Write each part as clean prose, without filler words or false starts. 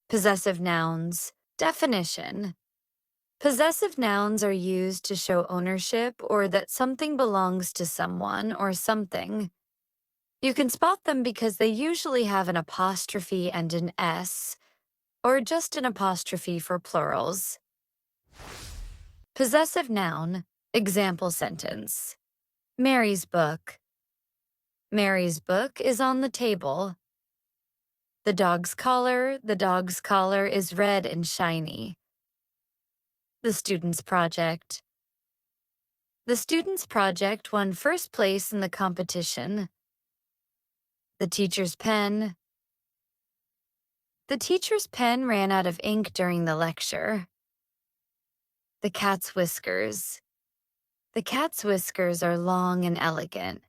Possessive nouns. Definition. Possessive nouns are used to show ownership or that something belongs to someone or something. You can spot them because they usually have an apostrophe and an S, or just an apostrophe for plurals. Possessive noun. Example sentence. Mary's book. Mary's book is on the table. The dog's collar is red and shiny. The student's project. The student's project won first place in the competition. The teacher's pen. The teacher's pen ran out of ink during the lecture. The cat's whiskers. The cat's whiskers are long and elegant.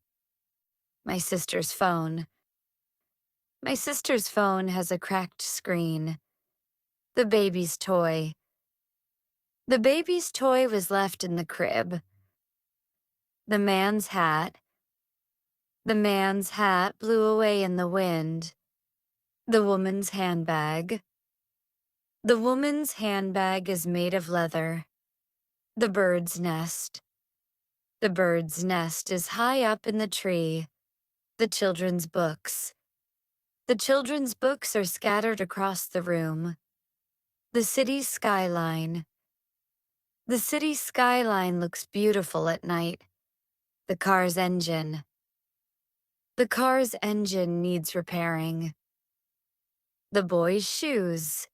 My sister's phone. My sister's phone has a cracked screen. The baby's toy. The baby's toy was left in the crib. The man's hat. The man's hat blew away in the wind. The woman's handbag. The woman's handbag is made of leather. The bird's nest. The bird's nest is high up in the tree. The children's books. The children's books are scattered across the room. The city's skyline. The city's skyline looks beautiful at night. The car's engine. The car's engine needs repairing. The boy's shoes.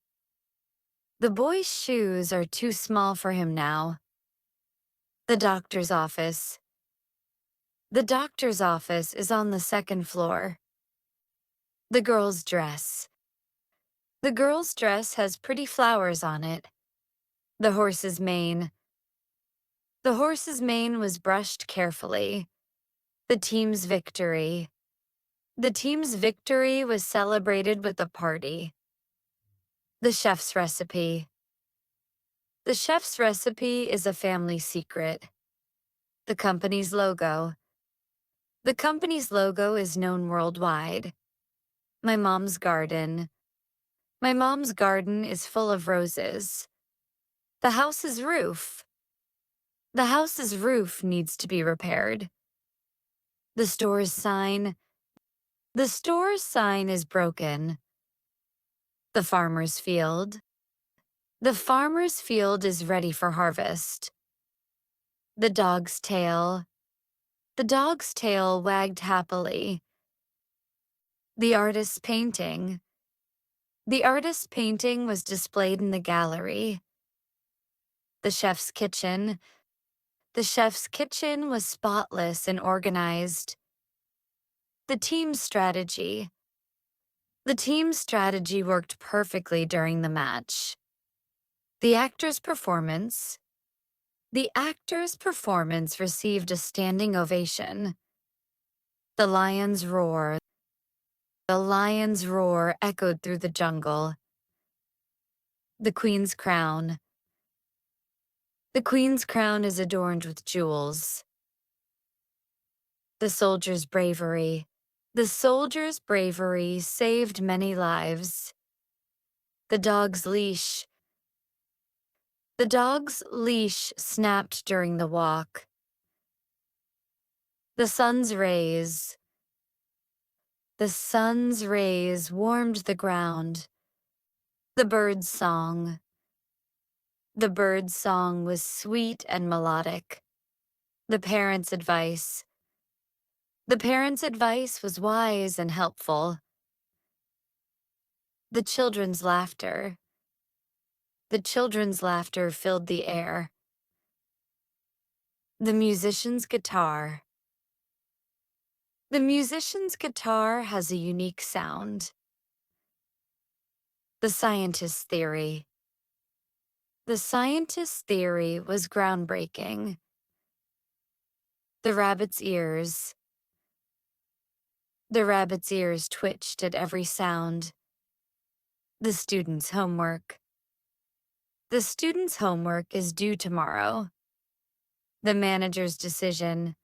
The boy's shoes are too small for him now. The doctor's office. The doctor's office is on the second floor. The girl's dress. The girl's dress has pretty flowers on it. The horse's mane. The horse's mane was brushed carefully. The team's victory. The team's victory was celebrated with a party. The chef's recipe. The chef's recipe is a family secret. The company's logo. The company's logo is known worldwide. My mom's garden. My mom's garden is full of roses. The house's roof. The house's roof needs to be repaired. The store's sign. The store's sign is broken. The farmer's field. The farmer's field is ready for harvest. The dog's tail. The dog's tail wagged happily. The artist's painting. The artist's painting was displayed in the gallery. The chef's kitchen. The chef's kitchen was spotless and organized. The team's strategy. The team's strategy worked perfectly during the match. The actor's performance. The actor's performance received a standing ovation. The lion's roar. The lion's roar echoed through the jungle. The queen's crown. The queen's crown is adorned with jewels. The soldier's bravery. The soldier's bravery saved many lives. The dog's leash. The dog's leash snapped during the walk. The sun's rays. The sun's rays warmed the ground. The bird's song. The bird's song was sweet and melodic. The parent's advice. The parent's advice was wise and helpful. The children's laughter. The children's laughter filled the air. The musician's guitar. The musician's guitar has a unique sound. The scientist's theory. The scientist's theory was groundbreaking. The rabbit's ears. The rabbit's ears twitched at every sound. The student's homework. The student's homework is due tomorrow. The manager's decision.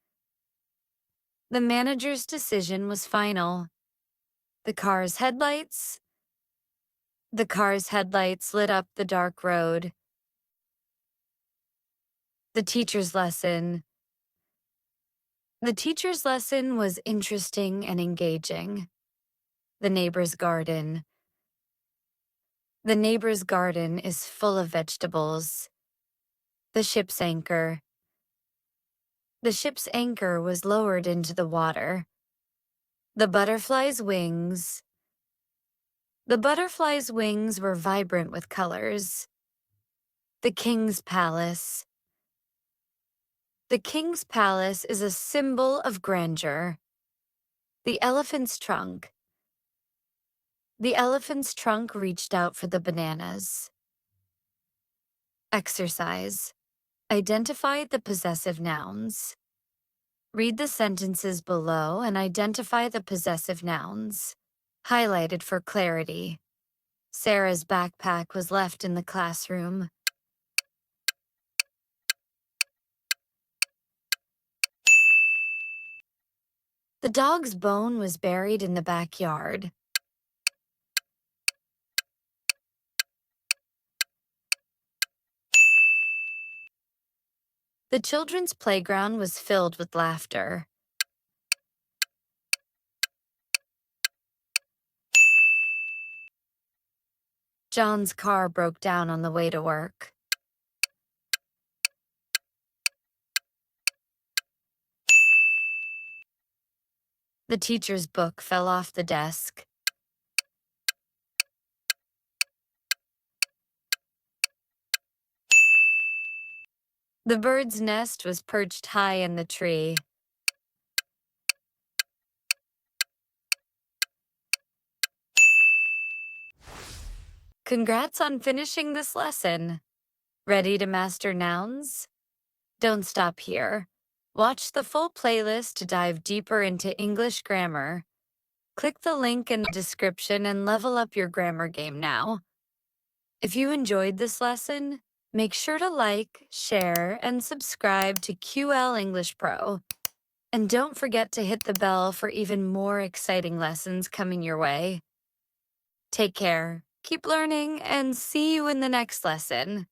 The manager's decision was final. The car's headlights. The car's headlights lit up the dark road. The teacher's lesson. The teacher's lesson was interesting and engaging. The neighbor's garden. The neighbor's garden is full of vegetables. The ship's anchor. The ship's anchor was lowered into the water. The butterfly's wings. The butterfly's wings were vibrant with colors. The king's palace. The king's palace is a symbol of grandeur. The elephant's trunk. The elephant's trunk reached out for the bananas. Exercise. Identify the possessive nouns. Read the sentences below and identify the possessive nouns. Highlighted for clarity. Sarah's backpack was left in the classroom. The dog's bone was buried in the backyard. The children's playground was filled with laughter. John's car broke down on the way to work. The teacher's book fell off the desk. The bird's nest was perched high in the tree. Congrats on finishing this lesson. Ready to master nouns? Don't stop here. Watch the full playlist to dive deeper into English grammar. Click the link in the description and level up your grammar game now. If you enjoyed this lesson, make sure to like, share, and subscribe to Q.L.English Pro. And don't forget to hit the bell for even more exciting lessons coming your way. Take care, keep learning, and see you in the next lesson.